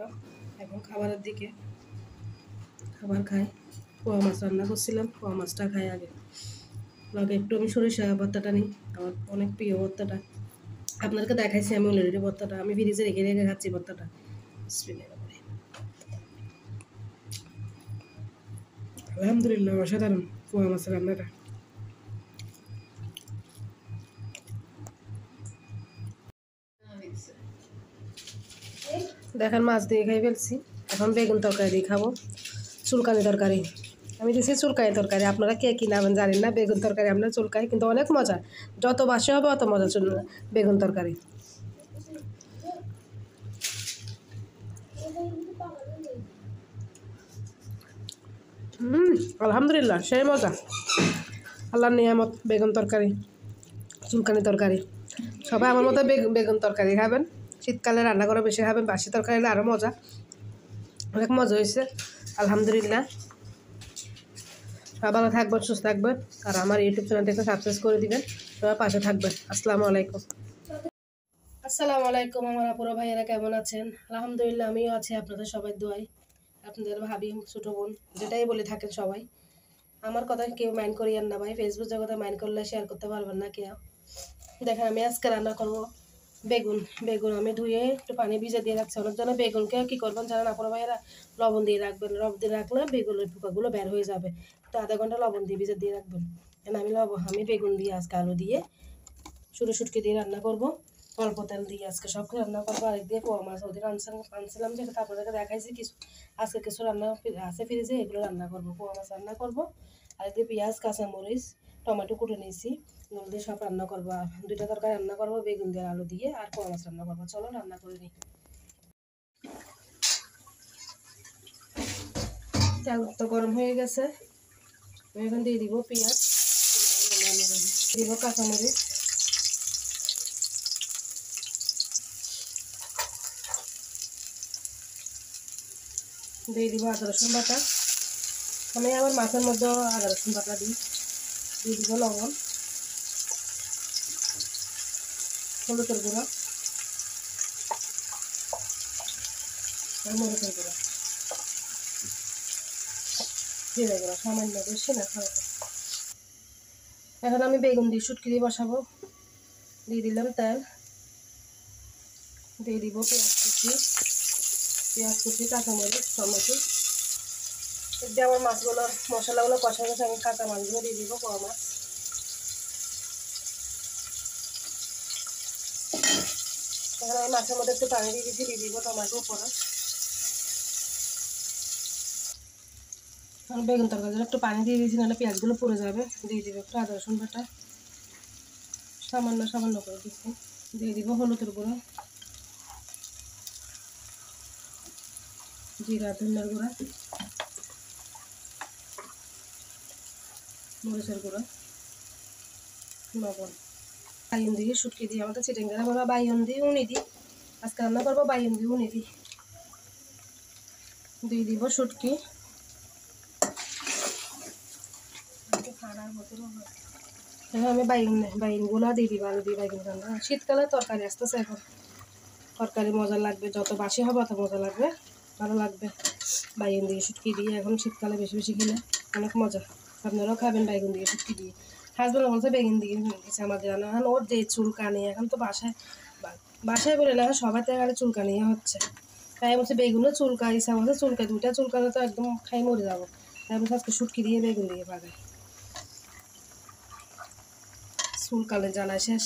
করলাম, এখন খাবারের দিকে। খাবার খাই। পোয়া মাছ রান্না করছিলাম, পোয়া মাছটা খাই আগে। লগে একটু আমি সরিষা ভর্তাটা নিই, আমার অনেক প্রিয় ভর্তাটা। আপনাদেরকে দেখাইছি আমি অলরেডি ভর্তাটা, আমি ফ্রিজে রেখে রেখে খাচ্ছি ভর্তাটা। আলহামদুলিল্লাহ, অসাধারণ পোয়া মাছের রান্নাটা। দেখেন মাছ দিয়ে খাই ফেলছি, এখন বেগুন তরকারি দিয়ে খাবো। চুলকানি তরকারি আমি দিয়েছি, চুলকানি তরকারি। আপনারা কে কি নামেন জানেন না, বেগুন তরকারি আমরা চুলকাই, কিন্তু অনেক মজা। যত বাসে হবে অত মজা বেগুন তরকারি। আলহামদুলিল্লাহ, সেই মজা। আল্লাহর নিয়ামত বেগুন তরকারি, চুলকানি তরকারি। সবাই আমার মতো বেগুন তরকারি খাবেন, শীতকালে রান্না করে বেশি খাবেন। বাসি তরকারি হলে আরও মজা, অনেক মজা হয়েছে আলহামদুলিল্লাহ। সবাই ভালো থাকবেন, সুস্থ থাকবেন, আর আমার ইউটিউব চ্যানেলটাকে সাবস্ক্রাইব করে দিবেন। সবাই পাশে থাকবেন। আসসালামু আলাইকুম। আসসালামু আলাইকুম আমার আপুরা ভাইয়েরা, কেমন আছেন? আলহামদুলিল্লাহ, আমিও আছি আপনাদের সবাই দোয়ায়। আপনাদের ভাবি, ছোটো বোন, যেটাই বলে থাকেন সবাই। আমার কথা কেউ মাইন্ড করিয়েন না ভাই, ফেসবুক জগতে মাইন্ড করলে শেয়ার করতে পারবেন না কেউ। দেখেন আমি আজকে রান্না করবো বেগুন। বেগুন আমি ধুয়ে একটু পানি ভিজে দিয়ে রাখছি। অনেক জন্য বেগুনকে কী করবেন জানেন আপুরা ভাইয়েরা? লবণ দিয়ে রাখবেন। লবণ দিয়ে রাখলে বেগুনের পোকাগুলো বের হয়ে যাবে, তো আধা ঘন্টা লবণ দিয়ে ভিজে দিয়ে রাখবেন। আমি বেগুন দিয়ে আজকে আলু দিয়ে শুটকি দিয়ে রান্না করবো, অল্প তেল দিয়ে আজকে সব রান্না করবো। আরেকদিকে পোয়া মাছ ওদের আনছিলাম, যেটা আপনাদেরকে দেখাইছি কিছু। আজকে কিছু রান্না আছে ফ্রিজে, এগুলো রান্না করবো। পোয়া মাছ রান্না করবো, আরেকদিকে পেঁয়াজ, কাঁচামরিচ, টমেটো কুটে নিয়েছি, এগুলো দিয়ে সব রান্না করবো। দুইটা তরকারি রান্না করবো, বেগুন দিয়ে আলু দিয়ে, আর পোয়া মাছ রান্না করবো। চলো রান্না করে নিই। তেল তো গরম হয়ে গেছে, আমি এখন দিয়ে দিব পেঁয়াজ, দিব কাঁচামরিচ, দিয়ে দিব আদা রসুন বাটা। আমি আবার মাছের মধ্যে আদা রসুন বাটা দিই। দিয়ে দিব লবণ, হলুদের গুঁড়া আর মরিচের গুঁড়া, জিরে গুঁড়া সামান্য, বেশি না খাওয়াতে। এখন আমি বেগুন দিয়ে শুটকি দিয়ে বসাবো। দিয়ে দিলাম তেল, দিয়ে দিব পেঁয়াজ কুচি, কাঁচামরিচ, টমেটো। দিয়ে আমার মাছগুলো মশলাগুলো কষা গেছে, আমি কাঁচা মাছগুলো দিয়ে দিব, পোয়া মাছ। এখন আমি মাছের মধ্যে একটু পানি দিয়ে দিব টমেটো উপরে। বেগুন তরকারি একটু পানি দিয়ে দিয়েছি, নাহলে পেঁয়াজগুলো পুড়ে যাবে। দিয়ে দিব একটু আদা রসুন বাটা, সামান্য করে দিচ্ছি। দিয়ে দিব হলুদের গুঁড়ো, জিরা ধনিয়ার গুঁড়া, মরিচের গুঁড়ো, লবণ। বাইন দিয়ে শুটকি দিয়ে, আমাদের চিটেঙ্গা আমরা বাইন দিয়ে উনি দিই, আজকে রান্না করবো বাইন দিয়ে উনি দিই। দিয়ে দিব শুটকি, এখন আমি বাইনগুলো দিয়ে দিব, আলু দিয়ে বাইন রান্না। শীতকালে তরকারি আসতেছে, এখন তরকারি মজা লাগবে, যত বাসি হবে অত মজা লাগবে, ভালো লাগবে। বাইন দিয়ে শুটকি দিয়ে এখন শীতকালে বেশি বেশি খেলে অনেক মজা। আপনারাও খাবেন বাইগুন দিয়ে শুটকি দিয়ে। হাজব্যান্ড বলছে বেগুন দিয়ে গেছে আমাদের রান্না। এখন ওর যে চুলকানি, এখন তো বাসায় বলে না, সবাই তো এখানে চুলকানি হচ্ছে। তাই বলছে বেগুনও চুলকাইছে, আমাদের চুলকায়, দুইটা চুলকালে তো একদম খাই মরে যাবো। তাই বলছে আজকে শুটকি দিয়ে বেগুন দিয়ে পাকাই, চুলকালে জ্বালা শেষ।